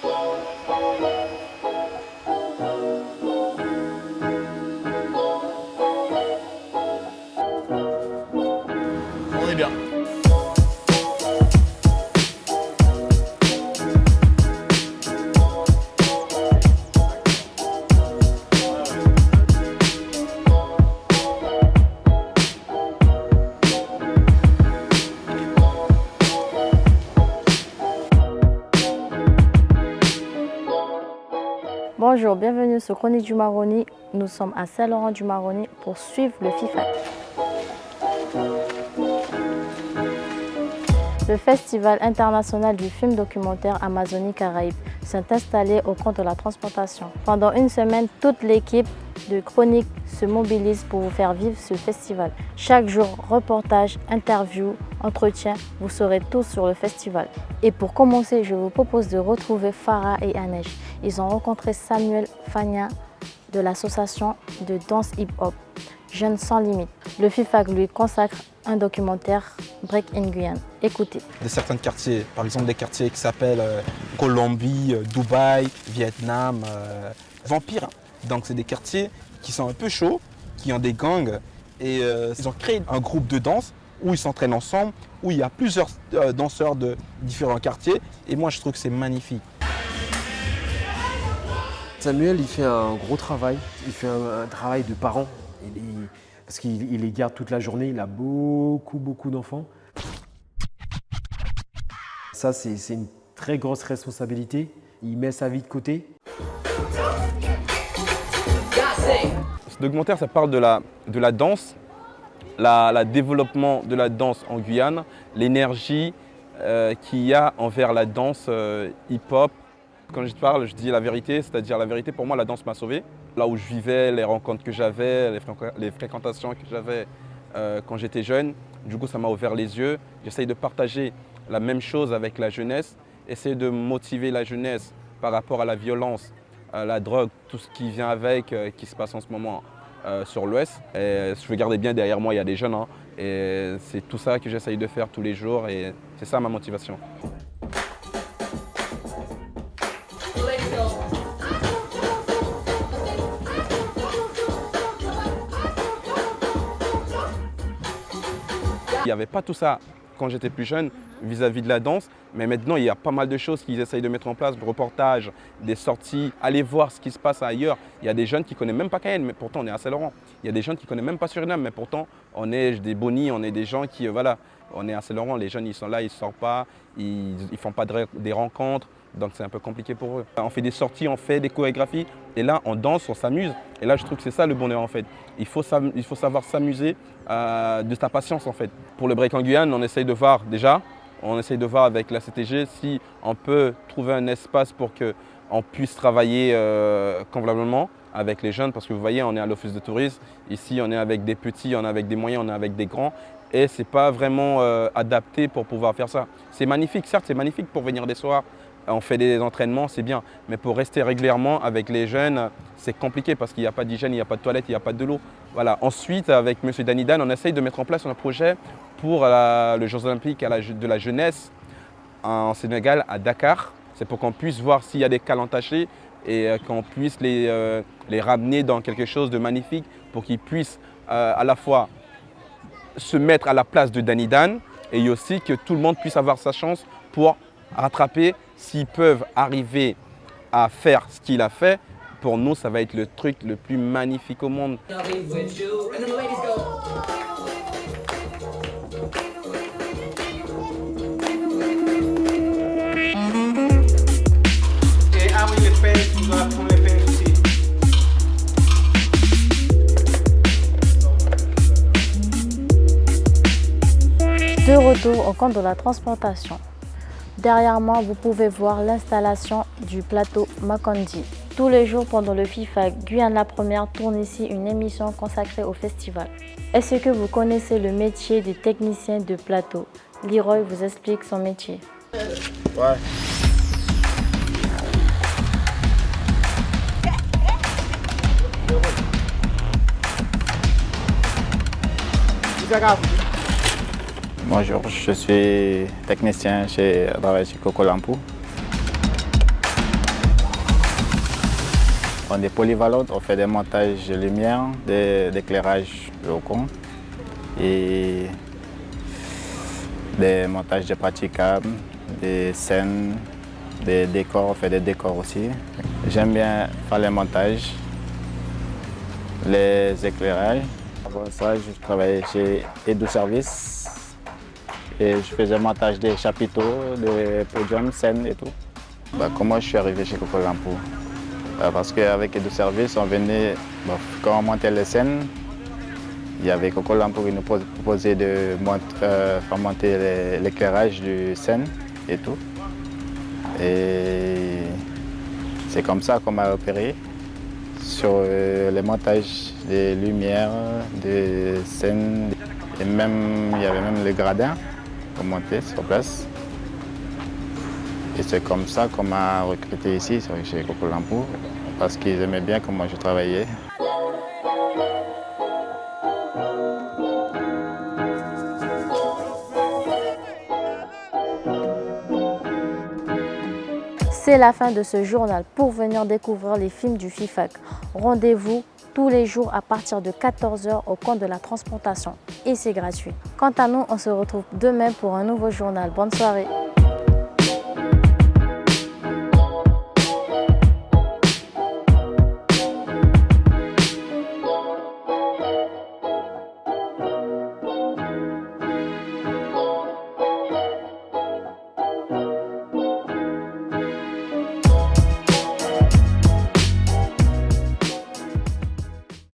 On est bien. Bonjour, bienvenue sur Chronique du Maroni. Nous sommes à Saint-Laurent-du-Maroni pour suivre le FIFAC. Le Festival international du film documentaire Amazonie-Caraïbes s'est installé au compte de la transplantation. Pendant une semaine, toute l'équipe de Chronique se mobilise pour vous faire vivre ce festival. Chaque jour, reportages, interviews, entretiens, vous serez tous sur le festival. Et pour commencer, je vous propose de retrouver Farah et Anej. Ils ont rencontré Samuel Fagna de l'association de danse hip-hop Jeunes sans limite. Le FIFAC lui consacre un documentaire Break in Guyane. Écoutez. De certains quartiers, par exemple des quartiers qui s'appellent Colombie, Dubaï, Vietnam, Vampire. Donc c'est des quartiers qui sont un peu chauds, qui ont des gangs et ils ont créé un groupe de danse où ils s'entraînent ensemble, où il y a plusieurs danseurs de différents quartiers et moi je trouve que c'est magnifique. Samuel, il fait un gros travail, il fait un travail de parent, parce qu'il les garde toute la journée, il a beaucoup d'enfants. Ça, c'est une très grosse responsabilité, il met sa vie de côté. Ce documentaire, ça parle de la danse, le développement de la danse en Guyane, l'énergie qu'il y a envers la danse hip-hop. Quand je parle, je dis la vérité, c'est-à-dire la vérité, pour moi, la danse m'a sauvé. Là où je vivais, les rencontres que j'avais, les fréquentations que j'avais quand j'étais jeune, du coup, ça m'a ouvert les yeux. J'essaye de partager la même chose avec la jeunesse, essayer de motiver la jeunesse par rapport à la violence, à la drogue, tout ce qui vient avec, qui se passe en ce moment sur l'Ouest. Et je regardais bien derrière moi, il y a des jeunes, hein, et c'est tout ça que j'essaye de faire tous les jours, et c'est ça ma motivation. Il n'y avait pas tout ça quand j'étais plus jeune vis-à-vis de la danse, mais maintenant il y a pas mal de choses qu'ils essayent de mettre en place, des reportages, des sorties, aller voir ce qui se passe ailleurs. Il y a des jeunes qui ne connaissent même pas Cayenne, mais pourtant on est à Saint-Laurent. Il y a des jeunes qui ne connaissent même pas Suriname, mais pourtant on est des bonis, on est des gens qui, voilà, on est à Saint-Laurent, les jeunes ils sont là, ils ne sortent pas, ils ne font pas des rencontres. Donc c'est un peu compliqué pour eux. On fait des sorties, on fait des chorégraphies et là on danse, on s'amuse. Et là je trouve que c'est ça le bonheur en fait. Il faut savoir s'amuser de sa patience en fait. Pour le break en Guyane, on essaye de voir déjà, on essaye de voir avec la CTG si on peut trouver un espace pour qu'on puisse travailler convenablement avec les jeunes. Parce que vous voyez, on est à l'office de tourisme. Ici on est avec des petits, on est avec des moyens, on est avec des grands. Et ce n'est pas vraiment adapté pour pouvoir faire ça. C'est magnifique, certes c'est magnifique pour venir des soirs. On fait des entraînements, c'est bien. Mais pour rester régulièrement avec les jeunes, c'est compliqué parce qu'il n'y a pas d'hygiène, il n'y a pas de toilette, il n'y a pas de l'eau. Voilà. Ensuite, avec M. Danidan, on essaye de mettre en place un projet pour les Jeux Olympiques de la jeunesse en Sénégal, à Dakar. C'est pour qu'on puisse voir s'il y a des cales entachées et qu'on puisse les ramener dans quelque chose de magnifique pour qu'ils puissent à la fois se mettre à la place de Danidan et aussi que tout le monde puisse avoir sa chance pour rattraper. S'ils peuvent arriver à faire ce qu'il a fait, pour nous, ça va être le truc le plus magnifique au monde. De retour au compte de la transplantation. Derrière moi, vous pouvez voir l'installation du plateau Makondi. Tous les jours pendant le FIFAC, Guyane la Première tourne ici une émission consacrée au festival. Est-ce que vous connaissez le métier des techniciens de plateau? Leroy vous explique son métier. Ouais. Bonjour, je suis technicien chez Coco Lampou. On est polyvalente, on fait des montages de lumière, d'éclairage locaux et des montages de praticables, des scènes, des décors, on fait des décors aussi. J'aime bien faire les montages, les éclairages. Avant ça, je travaillais chez Edu Service et je faisais le montage des chapiteaux, des podiums, scènes et tout. Comment je suis arrivé chez Coco Lampo? Parce qu'avec Edu Service, on venait, quand on montait les scènes, il y avait Coco Lampo qui nous proposait de faire monter l'éclairage du scène et tout. Et c'est comme ça qu'on m'a repéré sur les montages des lumières, des scènes. Et même, il y avait même les gradins pour monter sur place. Et c'est comme ça qu'on m'a recruté ici, chez Coco Lampo, parce qu'ils aimaient bien comment je travaillais. C'est la fin de ce journal. Pour venir découvrir les films du FIFAC, rendez-vous tous les jours à partir de 14 h au camp de la transplantation. Et c'est gratuit. Quant à nous, on se retrouve demain pour un nouveau journal. Bonne soirée.